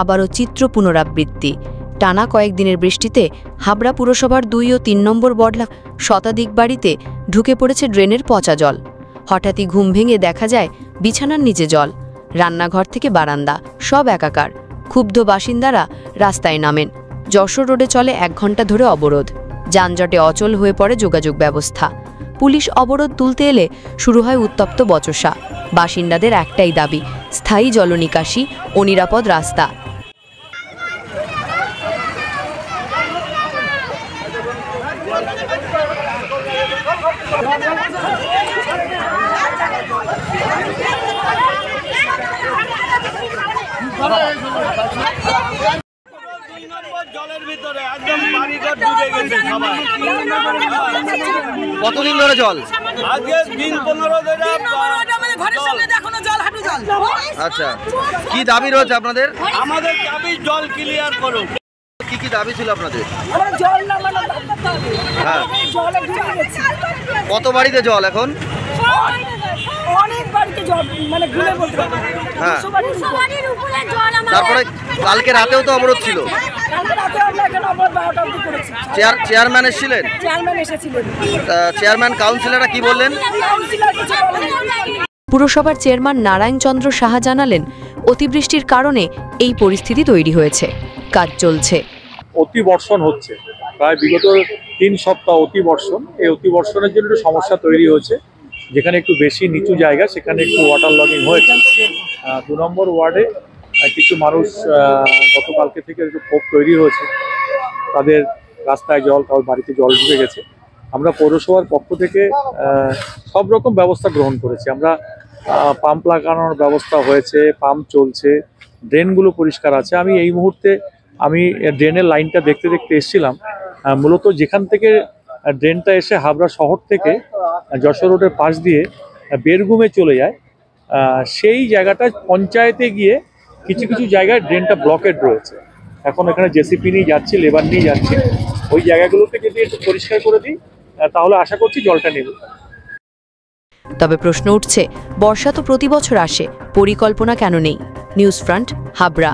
আবারও চিত্র পুনরাবৃত্তি। টানা কয়েকদিনের বৃষ্টিতে হাবড়া পুরসভার 2 ও 3 নম্বর বডলা শতাধিক বাড়িতে ঢুকে পড়েছে ড্রেনের পচা জল। হঠাৎই ঘুম ভেঙে দেখা যায় বিছানার নিচে জল, রান্নাঘর থেকে বারান্দা সব একাকার। ক্ষুব্ধ বাসিন্দারা রাস্তায় নামেন। যশোর রোডে চলে 1 ঘন্টা ধরে অবরোধ। যানজটে অচল হয়ে পড়ে যোগাযোগ ব্যবস্থা। পুলিশ অবরোধ তুলতে এলে শুরু হয় উত্তপ্ত বচসা। বাসিন্দাদের একটাই দাবি, স্থায়ী জলনিকাশি ও নিরাপদ রাস্তা। কতদিন ধরে জল? আচ্ছা, কি দাবি রয়েছে আপনাদের? আমাদের দাবি জল ক্লিয়ার করুন। কি কি দাবি ছিল আপনাদের? হ্যাঁ, কত বাড়িতে জল এখন? অনেক বাড়িতে জল, মানে গুলে বলতে পারবো। হ্যাঁ, তারপরে কালকে রাতেও তো অবরোধ ছিল। চেয়ারম্যান এসেছিলেন? চেয়ারম্যান এসেছিলেন। চেয়ারম্যান কাউন্সিলররা কি বললেন? পুরসভার চেয়ারম্যান নারায়ণ চন্দ্র সাহা জানালেন, অতিবৃষ্টির কারণে এই পরিস্থিতি তৈরি হয়েছে। কাজ চলছে। অতিবর্ষণ হচ্ছে প্রায় বিগত 3 সপ্তাহ অতিবর্ষণ। এই অতিবর্ষণের জন্য একটু সমস্যা তৈরি হয়েছে। যেখানে একটু বেশি নিচু জায়গা সেখানে একটু ওয়াটার লগিং হয়েছে। 2 নম্বর ওয়ার্ডে কিছু মানুষ গতকালকে থেকে একটু ক্ষোভ তৈরি হয়েছে। তাদের রাস্তায় জল, কারোর বাড়িতে জল ঢুকে গেছে। আমরা পৌরসভার পক্ষ থেকে সব রকম ব্যবস্থা গ্রহণ করেছি। আমরা পাম্প লাগানোর ব্যবস্থা হয়েছে, পাম্প চলছে, ড্রেনগুলো পরিষ্কার আছে। আমি এই মুহূর্তে ড্রেনের লাইনটা দেখতে এসেছিলাম। মূলত যেখান থেকে ড্রেনটা এসে হাবড়া শহর থেকে যশোর রোডের পাশ দিয়ে বেরগুমে চলে যায়, সেই জায়গাটা পঞ্চায়েতে গিয়ে কিছু কিছু জায়গায় ড্রেনটা ব্লকেড রয়েছে। এখন এখানে জেসিপি নিয়ে যাচ্ছি, লেবার নিয়ে যাচ্ছি। ওই জায়গাগুলোকে যদি একটু পরিষ্কার করে দিই তাহলে আশা করছি জলটা নেবে। তবে প্রশ্ন উঠছে, বর্ষা তো প্রতি বছর আসে, পরিকল্পনা কেন নেই? News front, Habra.